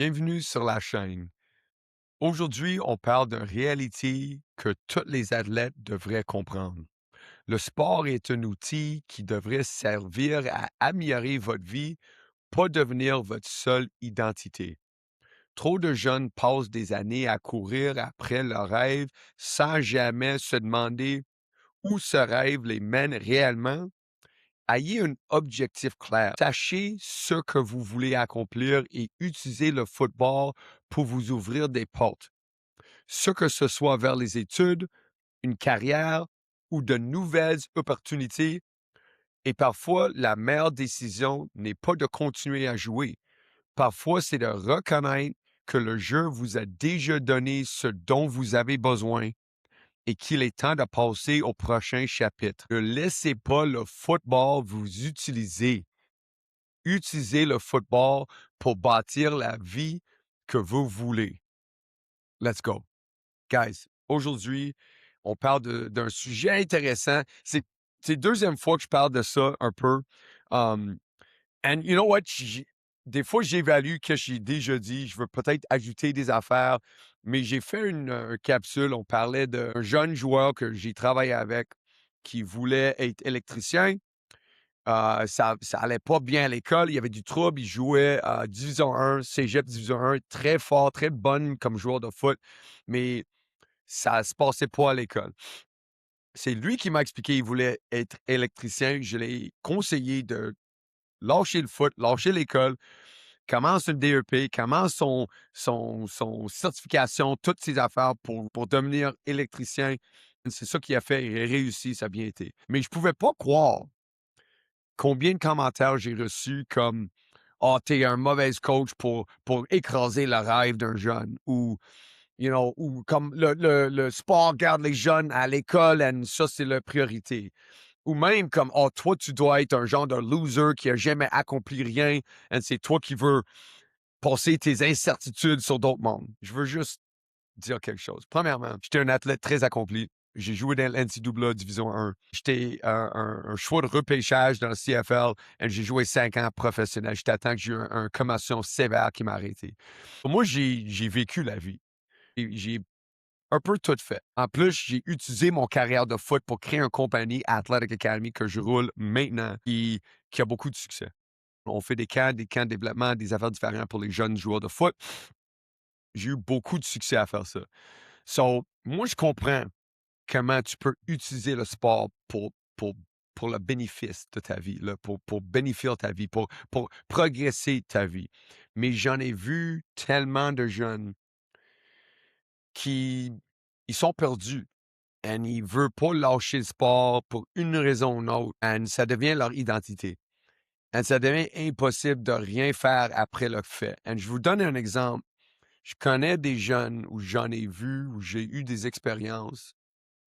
Bienvenue sur la chaîne. Aujourd'hui, on parle d'un reality que tous les athlètes devraient comprendre. Le sport est un outil qui devrait servir à améliorer votre vie, pas devenir votre seule identité. Trop de jeunes passent des années à courir après leur rêve sans jamais se demander où ce rêve les mène réellement. Ayez un objectif clair. Sachez ce que vous voulez accomplir et utilisez le football pour vous ouvrir des portes. Ce que ce soit vers les études, une carrière ou de nouvelles opportunités. Et parfois, la meilleure décision n'est pas de continuer à jouer. Parfois, c'est de reconnaître que le jeu vous a déjà donné ce dont vous avez besoin et qu'il est temps de passer au prochain chapitre. Ne laissez pas le football vous utiliser. Utilisez le football pour bâtir la vie que vous voulez. Let's go. Guys, aujourd'hui, on parle d'un sujet intéressant. C'est deuxième fois que je parle de ça un peu. Um, and you know what? Des fois, j'évalue ce que j'ai déjà dit. Je veux peut-être ajouter des affaires, mais j'ai fait une capsule. On parlait d'un jeune joueur que j'ai travaillé avec qui voulait être électricien. Ça allait pas bien à l'école, il y avait du trouble, il jouait à division 1, cégep division 1, très fort, très bonne comme joueur de foot, mais ça se passait pas à l'école. C'est lui qui m'a expliqué qu'il voulait être électricien. Je l'ai conseillé de lâcher le foot, lâcher l'école, commence une DEP, commence son certification, toutes ses affaires pour devenir électricien. C'est ça qu'il a fait, il a réussi, ça a bien été. Mais je pouvais pas croire combien de commentaires j'ai reçus comme «Ah, t'es un mauvais coach pour écraser le rêve d'un jeune» ou, ou comme le sport garde les jeunes à l'école et ça, c'est la priorité. Ou même comme «Ah, toi, tu dois être un genre de loser qui a jamais accompli rien et c'est toi qui veux passer tes incertitudes sur d'autres mondes». Je veux juste dire quelque chose. Premièrement, j'étais un athlète très accompli. J'ai joué dans l'NCAA Division 1. J'étais un choix de repêchage dans le CFL et j'ai joué 5 ans professionnel. J'étais à temps que j'ai eu une commotion sévère qui m'a arrêté. Moi, j'ai vécu la vie. J'ai un peu tout fait. En plus, j'ai utilisé mon carrière de foot pour créer une compagnie Athletic Academy que je roule maintenant qui a beaucoup de succès. On fait des camps de développement, des affaires différentes pour les jeunes joueurs de foot. J'ai eu beaucoup de succès à faire ça. So, moi, je comprends comment tu peux utiliser le sport pour, pour le bénéfice de ta vie, là, pour bénéficier ta vie, pour progresser ta vie. Mais j'en ai vu tellement de jeunes qui ils sont perdus et ils ne veulent pas lâcher le sport pour une raison ou une autre. Et ça devient leur identité. Et ça devient impossible de rien faire après le fait. Et je vous donne un exemple. Je connais des jeunes où j'en ai vu, où j'ai eu des expériences,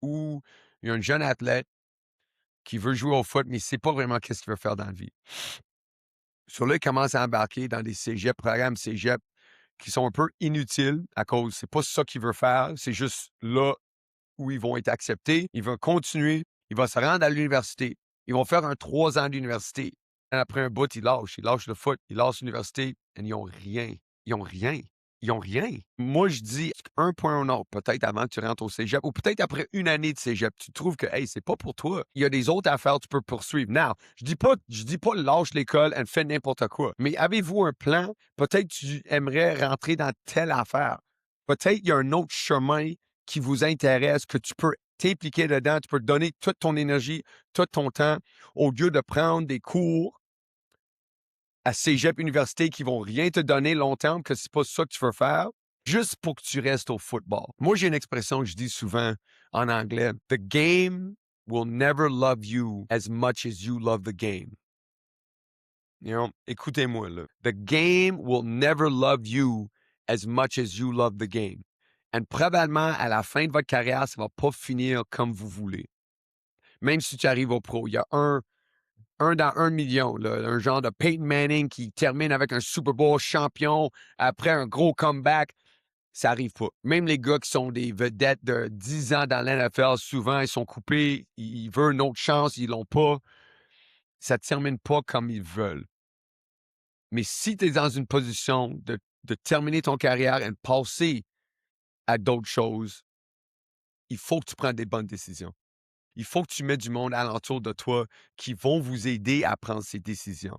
où il y a un jeune athlète qui veut jouer au foot, mais il ne sait pas vraiment qu'est-ce qu'il veut faire dans la vie. Sur là, il commence à embarquer dans des cégeps, programmes cégep qui sont un peu inutiles à cause, c'est pas ça qu'il veut faire, c'est juste là où ils vont être acceptés. Il va continuer, il va se rendre à l'université. Ils vont faire un 3 ans d'université. Après un bout, ils lâchent le foot, ils lâchent l'université, et ils n'ont rien. Ils n'ont rien. Ils n'ont rien. Moi, je dis un point ou un autre, peut-être avant que tu rentres au cégep, ou peut-être après une année de cégep, tu trouves que, hey, c'est pas pour toi. Il y a des autres affaires que tu peux poursuivre. Non, je dis pas lâche l'école et fais n'importe quoi. Mais avez-vous un plan? Peut-être tu aimerais rentrer dans telle affaire. Peut-être il y a un autre chemin qui vous intéresse, que tu peux t'impliquer dedans, tu peux donner toute ton énergie, tout ton temps, au lieu de prendre des cours à cégep, université qui vont rien te donner long terme, que c'est pas ça que tu veux faire, juste pour que tu restes au football. Moi, j'ai une expression que je dis souvent en anglais. The game will never love you as much as you love the game. Écoutez-moi là. The game will never love you as much as you love the game. Et probablement, à la fin de votre carrière, ça va pas finir comme vous voulez. Même si tu arrives au pro, il y a un dans 1 million, là, un genre de Peyton Manning qui termine avec un Super Bowl champion après un gros comeback. Ça arrive pas. Même les gars qui sont des vedettes de 10 ans dans l'NFL, souvent, ils sont coupés, ils veulent une autre chance, ils l'ont pas. Ça ne termine pas comme ils veulent. Mais si tu es dans une position de de terminer ton carrière et de passer à d'autres choses, il faut que tu prennes des bonnes décisions. Il faut que tu mettes du monde alentour de toi qui vont vous aider à prendre ces décisions.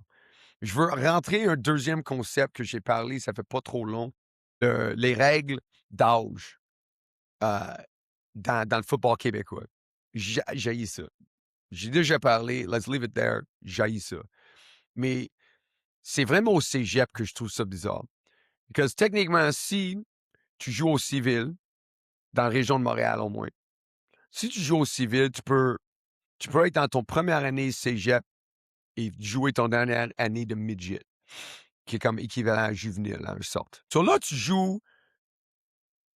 Je veux rentrer un deuxième concept que j'ai parlé, ça fait pas trop long, les règles d'âge euh, dans le football québécois. J'haïs ça. J'ai déjà parlé, let's leave it there, j'haïs ça. Mais c'est vraiment au cégep que je trouve ça bizarre. Parce que techniquement, si tu joues au civil, dans la région de Montréal au moins, si tu joues au civil, tu peux être dans ton première année cégep et jouer ton dernière année de midget, qui est comme équivalent à juvénile, en sorte. So là, tu joues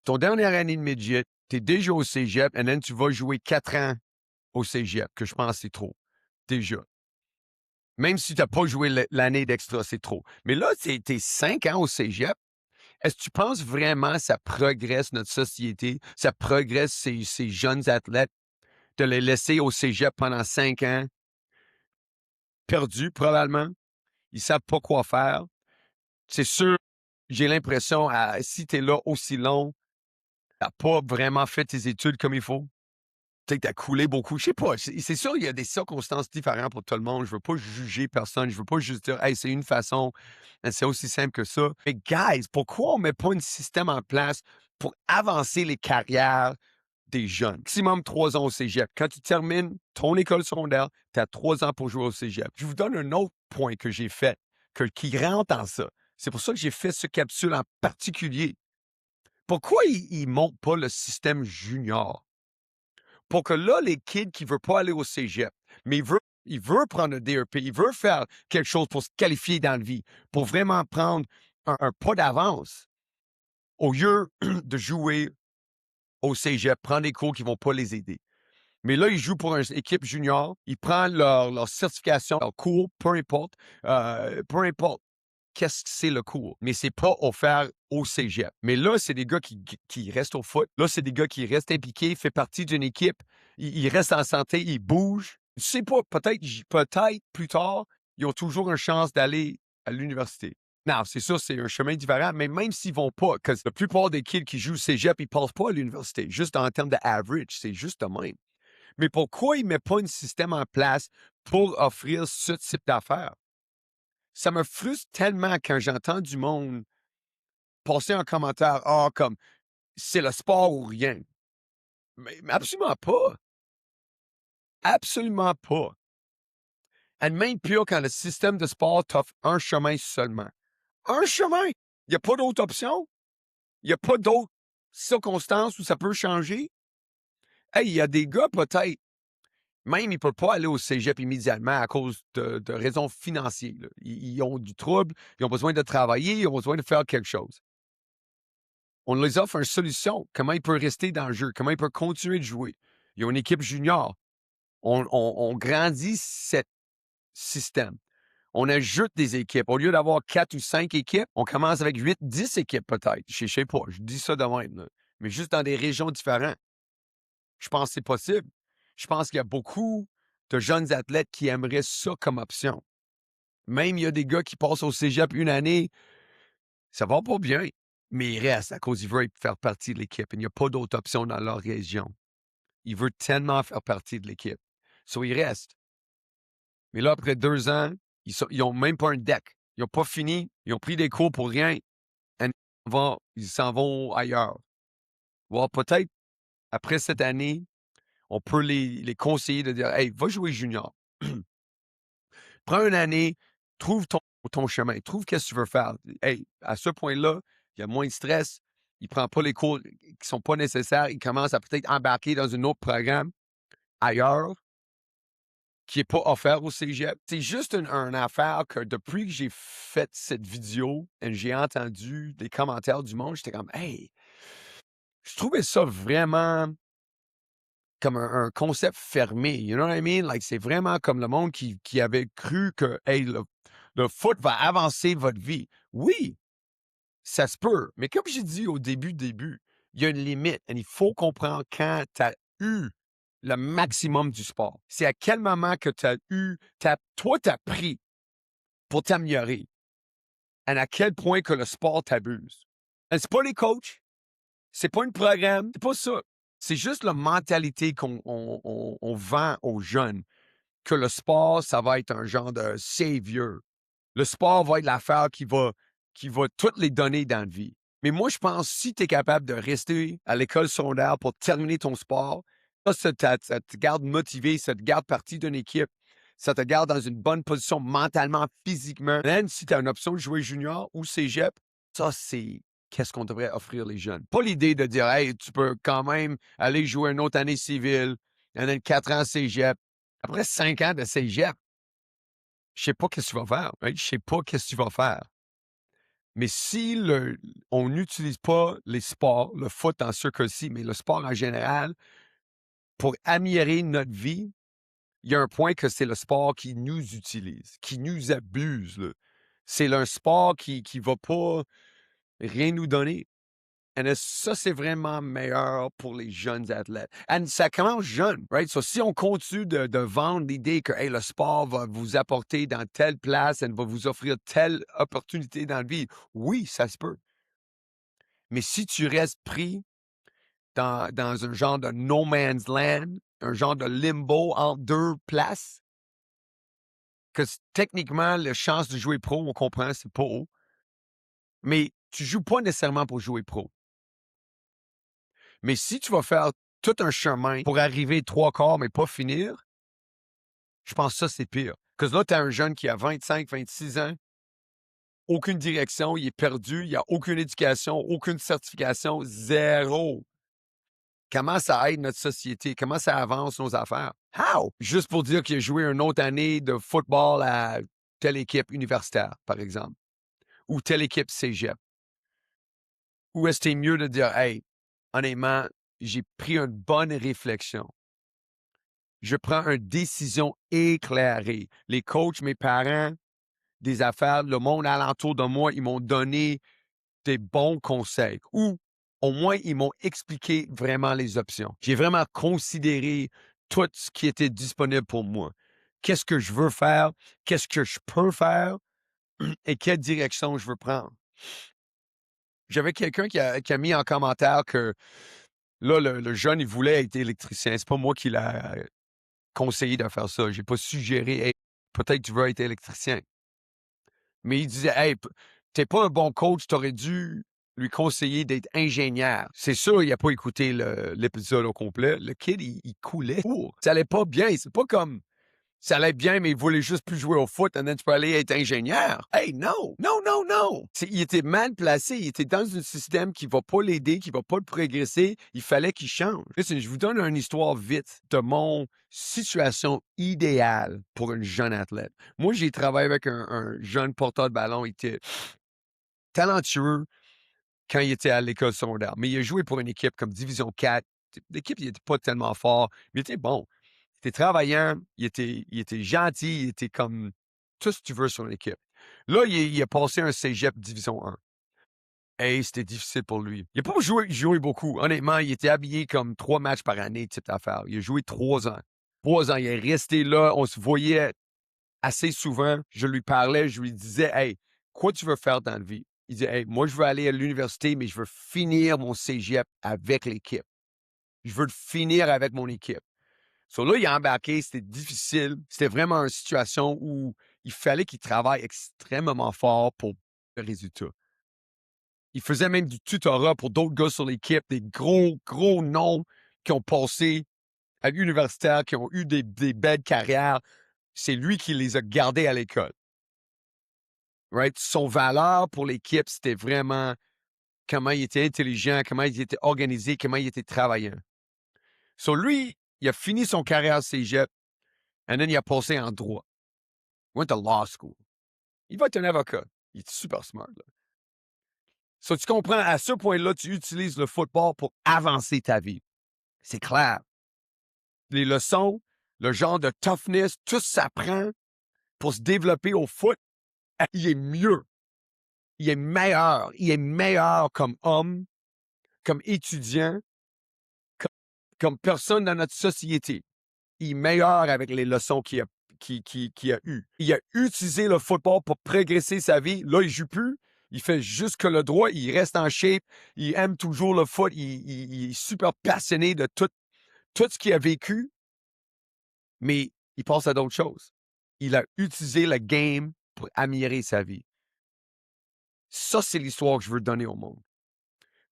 ton dernière année de midget, tu es déjà au cégep, et then tu vas jouer 4 ans au cégep, que je pense que c'est trop, déjà. Même si tu n'as pas joué l'année d'extra, c'est trop. Mais là, tu es 5 ans au cégep. Est-ce que tu penses vraiment que ça progresse notre société, ça progresse ces jeunes athlètes, de les laisser au cégep pendant 5 ans, perdus probablement? Ils ne savent pas quoi faire. C'est sûr, j'ai l'impression, si tu es là aussi long, tu n'as pas vraiment fait tes études comme il faut. Tu sais, tu as coulé beaucoup. Je sais pas, c'est sûr, il y a des circonstances différentes pour tout le monde. Je veux pas juger personne. Je veux pas juste dire, hey, c'est une façon, c'est aussi simple que ça. Mais, guys, pourquoi on met pas un système en place pour avancer les carrières des jeunes? Maximum 3 ans au cégep. Quand tu termines ton école secondaire, tu as 3 ans pour jouer au cégep. Je vous donne un autre point que j'ai fait qui rentre en ça. C'est pour ça que j'ai fait ce capsule en particulier. Pourquoi ils montent pas le système junior? Pour que là, les kids qui ne veulent pas aller au cégep, mais ils veulent prendre un DEP, ils veulent faire quelque chose pour se qualifier dans la vie, pour vraiment prendre un pas d'avance, au lieu de jouer au cégep, prendre des cours qui ne vont pas les aider. Mais là, ils jouent pour une équipe junior, ils prennent leur certification, leur cours, peu importe qu'est-ce que c'est le cours. Mais c'est pas offert au cégep. Mais là, c'est des gars qui restent au foot. Là, c'est des gars qui restent impliqués, font partie d'une équipe. Ils restent en santé, ils bougent. Je sais pas, peut-être plus tard, ils ont toujours une chance d'aller à l'université. Non, c'est sûr, c'est un chemin différent, mais même s'ils vont pas, parce que la plupart des kids qui jouent au cégep, ils passent pas à l'université. Juste en termes de average, c'est juste de même. Mais pourquoi ils ne mettent pas un système en place pour offrir ce type d'affaires? Ça me frustre tellement quand j'entends du monde passer un commentaire, comme c'est le sport ou rien. Mais absolument pas. Absolument pas. Et même pire quand le système de sport t'offre un chemin seulement. Un chemin! Il n'y a pas d'autre option. Il n'y a pas d'autres circonstances où ça peut changer. Hey, il y a des gars, peut-être, même ils ne peuvent pas aller au cégep immédiatement à cause de raisons financières. Là. Ils ont du trouble, ils ont besoin de travailler, ils ont besoin de faire quelque chose. On les offre une solution. Comment ils peuvent rester dans le jeu? Comment ils peuvent continuer de jouer? Ils ont une équipe junior. On grandit ce système. On ajoute des équipes. Au lieu d'avoir 4 ou 5 équipes, on commence avec 8, 10 équipes peut-être. Je sais pas. Je dis ça de même. Là. Mais juste dans des régions différentes. Je pense que c'est possible. Je pense qu'il y a beaucoup de jeunes athlètes qui aimeraient ça comme option. Même il y a des gars qui passent au cégep une année, ça va pas bien, mais ils restent à cause qu'ils veulent faire partie de l'équipe. Il n'y a pas d'autre option dans leur région. Ils veulent tellement faire partie de l'équipe. So, ils restent. Mais là, après 2 ans, ils n'ont même pas un deck. Ils n'ont pas fini. Ils ont pris des cours pour rien. Et ils s'en vont ailleurs. Bon, peut-être, après cette année, on peut les conseiller de dire, hey, va jouer junior. Prends une année, trouve ton chemin, trouve qu'est-ce que tu veux faire. Hey, à ce point-là, il y a moins de stress, il ne prend pas les cours qui ne sont pas nécessaires, il commence à peut-être embarquer dans un autre programme ailleurs qui n'est pas offert au cégep. C'est juste une affaire que depuis que j'ai fait cette vidéo et j'ai entendu des commentaires du monde, j'étais comme, hey, je trouvais ça vraiment comme un concept fermé. You know what I mean? Like, c'est vraiment comme le monde qui avait cru que, hey, le foot va avancer votre vie. Oui, ça se peut. Mais comme j'ai dit au début, il y a une limite. Et il faut comprendre quand tu as eu le maximum du sport. C'est à quel moment que tu as eu, toi, tu as pris pour t'améliorer. à quel point que le sport t'abuse. C'est pas les coachs, c'est pas un programme, c'est pas ça. C'est juste la mentalité qu'on vend aux jeunes, que le sport, ça va être un genre de savior. Le sport va être l'affaire qui va toutes les donner dans la vie. Mais moi, je pense si tu es capable de rester à l'école secondaire pour terminer ton sport, ça te garde motivé, ça te garde partie d'une équipe, ça te garde dans une bonne position mentalement, physiquement. Même si tu as une option de jouer junior ou cégep, ça, c'est qu'est-ce qu'on devrait offrir les jeunes. Pas l'idée de dire, hey, tu peux quand même aller jouer une autre année civile, en a 4 ans cégep. Après 5 ans de cégep, je sais pas qu'est-ce que tu vas faire. Right? Je sais pas qu'est-ce que tu vas faire. Mais si on n'utilise pas les sports, le foot en ce cas-ci, mais le sport en général, pour améliorer notre vie, il y a un point que c'est le sport qui nous utilise, qui nous abuse. Là. C'est un sport qui ne va pas rien nous donner. Et ça, c'est vraiment meilleur pour les jeunes athlètes. Et ça commence jeune, right? So, si on continue de vendre l'idée que hey, le sport va vous apporter dans telle place et va vous offrir telle opportunité dans la vie, oui, ça se peut. Mais si tu restes pris dans un genre de no man's land, un genre de limbo entre deux places, que techniquement, la chance de jouer pro, on comprend, c'est pas haut, mais tu joues pas nécessairement pour jouer pro. Mais si tu vas faire tout un chemin pour arriver 3/4, mais pas finir, je pense que ça, c'est pire. Parce que là, tu as un jeune qui a 25, 26 ans, aucune direction, il est perdu, il n'y a aucune éducation, aucune certification, zéro. Comment ça aide notre société? Comment ça avance nos affaires? How? Juste pour dire qu'il a joué une autre année de football à telle équipe universitaire, par exemple, ou telle équipe cégep. Ou est-ce que c'est mieux de dire, hey, honnêtement, j'ai pris une bonne réflexion. Je prends une décision éclairée. Les coachs, mes parents, des affaires, le monde alentour de moi, ils m'ont donné des bons conseils ou au moins ils m'ont expliqué vraiment les options. J'ai vraiment considéré tout ce qui était disponible pour moi. Qu'est-ce que je veux faire? Qu'est-ce que je peux faire? Et quelle direction je veux prendre? J'avais quelqu'un qui a mis en commentaire que là, le jeune, il voulait être électricien. C'est pas moi qui l'a conseillé de faire ça. J'ai pas suggéré, hey, peut-être que tu veux être électricien. Mais il disait, hey, t'es pas un bon coach, t'aurais dû lui conseiller d'être ingénieur. C'est sûr, il a pas écouté l'épisode au complet. Le kid, il coulait. Ça allait pas bien. C'est pas comme ça allait bien, mais il voulait juste plus jouer au foot, et tu peux aller être ingénieur. Hey, non, non, non, non. Il était mal placé. Il était dans un système qui va pas l'aider, qui va pas le progresser. Il fallait qu'il change. Listen, je vous donne une histoire vite de mon situation idéale pour un jeune athlète. Moi, j'ai travaillé avec un jeune porteur de ballon. Il était talentueux quand il était à l'école secondaire, mais il a joué pour une équipe comme Division 4. L'équipe, il n'était pas tellement fort, mais il était bon. Il était travaillant, il était gentil, il était comme tout ce que tu veux sur l'équipe. Là, il a passé un cégep Division 1. Et c'était difficile pour lui. Il n'a pas joué beaucoup. Honnêtement, il était habillé comme 3 matchs par année, type d'affaire. Il a joué 3 ans. 3 ans, il est resté là. On se voyait assez souvent. Je lui parlais, je lui disais, hey, quoi tu veux faire dans la vie? Il disait, hey, moi, je veux aller à l'université, mais je veux finir mon cégep avec l'équipe. Je veux le finir avec mon équipe. So là, il a embarqué, c'était difficile. C'était vraiment une situation où il fallait qu'il travaille extrêmement fort pour le résultat. Il faisait même du tutorat pour d'autres gars sur l'équipe, des gros, gros noms qui ont passé à l'universitaire, qui ont eu des belles carrières. C'est lui qui les a gardés à l'école. Right? Son valeur pour l'équipe, c'était vraiment comment il était intelligent, comment il était organisé, comment il était travaillant. So lui, il a fini son carrière cégep, et then il a passé en droit. Il went to law school. Il va être un avocat. Il est super smart. Là. So, tu comprends, à ce point-là, tu utilises le football pour avancer ta vie. C'est clair. Les leçons, le genre de toughness, tout s'apprend pour se développer au foot. Il est mieux. Il est meilleur. Il est meilleur comme homme, comme étudiant, comme personne dans notre société. Il est meilleur avec les leçons qu'il qu'il a eu. Il a utilisé le football pour progresser sa vie. Là, il joue plus. Il fait juste que le droit. Il reste en shape. Il aime toujours le foot. Il est super passionné de tout ce qu'il a vécu, mais il passe à d'autres choses. Il a utilisé le game pour améliorer sa vie. Ça, c'est l'histoire que je veux donner au monde.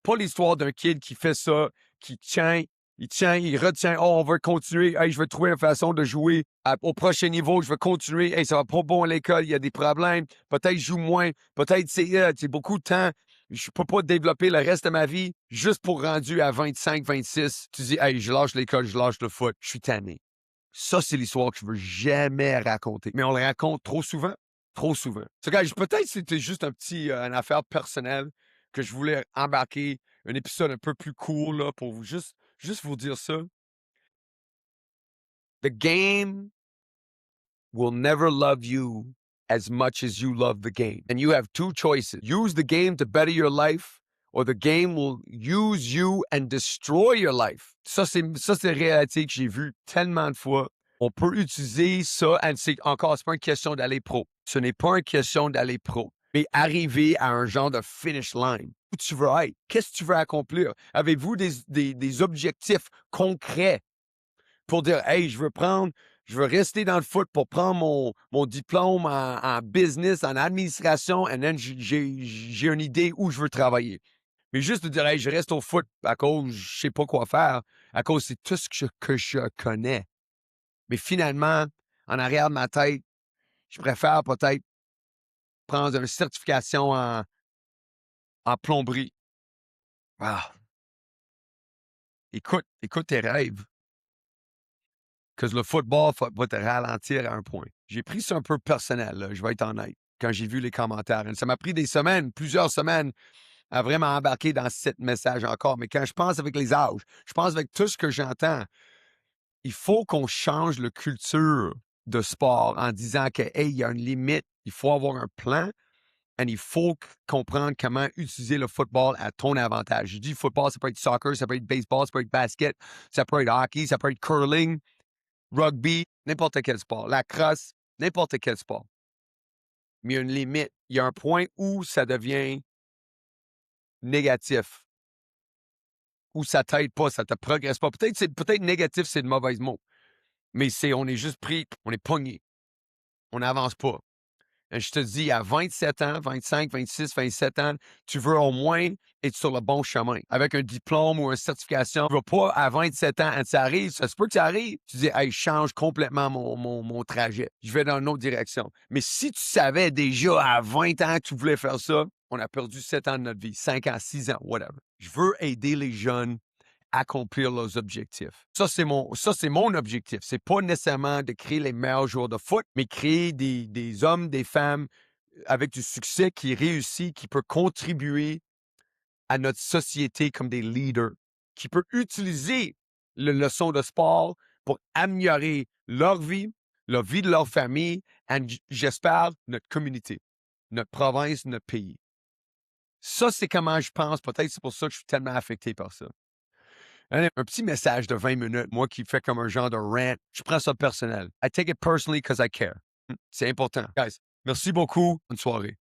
Pas l'histoire d'un kid qui fait ça, qui tient, il retient, oh, on va continuer, hey, je vais trouver une façon de jouer au prochain niveau, je vais continuer, hey, ça va pas bon à l'école, il y a des problèmes, peut-être je joue moins, peut-être c'est beaucoup de temps, je peux pas développer le reste de ma vie juste pour rendu à 25, 26. Tu dis, hey, je lâche l'école, je lâche le foot, je suis tanné. Ça, c'est l'histoire que je veux jamais raconter. Mais on le raconte trop souvent. Trop souvent. So, guys, peut-être que c'était juste une affaire personnelle que je voulais embarquer, un épisode un peu plus court là, pour juste vous dire ça. The game will never love you as much as you love the game. And you have two choices. Use the game to better your life, or the game will use you and destroy your life. Ça, c'est une réalité que j'ai vue tellement de fois. On peut utiliser ça, et c'est pas une question d'aller pro. Ce n'est pas une question d'aller pro, mais arriver à un genre de finish line. Où tu veux être? Qu'est-ce que tu veux accomplir? Avez-vous des objectifs concrets pour dire, hey, je veux rester dans le foot pour prendre mon diplôme en business, en administration, et then j'ai une idée où je veux travailler. Mais juste de dire, hey, je reste au foot à cause je sais pas quoi faire, à cause c'est tout ce que je connais. Mais finalement, en arrière de ma tête, je préfère peut-être prendre une certification en plomberie. Ah, écoute tes rêves. Que le football va te ralentir à un point. J'ai pris ça un peu personnel, là, je vais être honnête, quand j'ai vu les commentaires. Ça m'a pris des semaines, plusieurs semaines, à vraiment embarquer dans ce message encore. Mais quand je pense avec les âges, je pense avec tout ce que j'entends, il faut qu'on change la culture de sport en disant que, hey, il y a une limite, il faut avoir un plan, et il faut comprendre comment utiliser le football à ton avantage. Je dis football, ça peut être soccer, ça peut être baseball, ça peut être basket, ça peut être hockey, ça peut être curling, rugby, n'importe quel sport, la crosse, n'importe quel sport. Mais il y a une limite. Il y a un point où ça devient négatif, où ça t'aide pas, ça te progresse pas. Peut-être négatif, c'est le mauvais mot. Mais on est juste pris, on est pogné. On n'avance pas. Je te dis, à 27 ans, 25, 26, 27 ans, tu veux au moins être sur le bon chemin. Avec un diplôme ou une certification, tu ne vas pas à 27 ans, ça arrive, ça se peut que ça arrive. Tu dis, hey, je change complètement mon trajet. Je vais dans une autre direction. Mais si tu savais déjà à 20 ans que tu voulais faire ça, on a perdu 7 ans de notre vie, 5 ans, 6 ans, whatever. Je veux aider les jeunes accomplir leurs objectifs. Ça, c'est mon objectif. C'est pas nécessairement de créer les meilleurs joueurs de foot, mais créer des hommes, des femmes avec du succès qui réussit, qui peut contribuer à notre société comme des leaders, qui peut utiliser les leçons de sport pour améliorer leur vie, la vie de leur famille, et j'espère notre communauté, notre province, notre pays. Ça, c'est comment je pense. Peut-être c'est pour ça que je suis tellement affecté par ça. Un petit message de 20 minutes, moi qui fais comme un genre de rant, je prends ça personnel. I take it personally because I care. C'est important. Guys, merci beaucoup. Bonne soirée.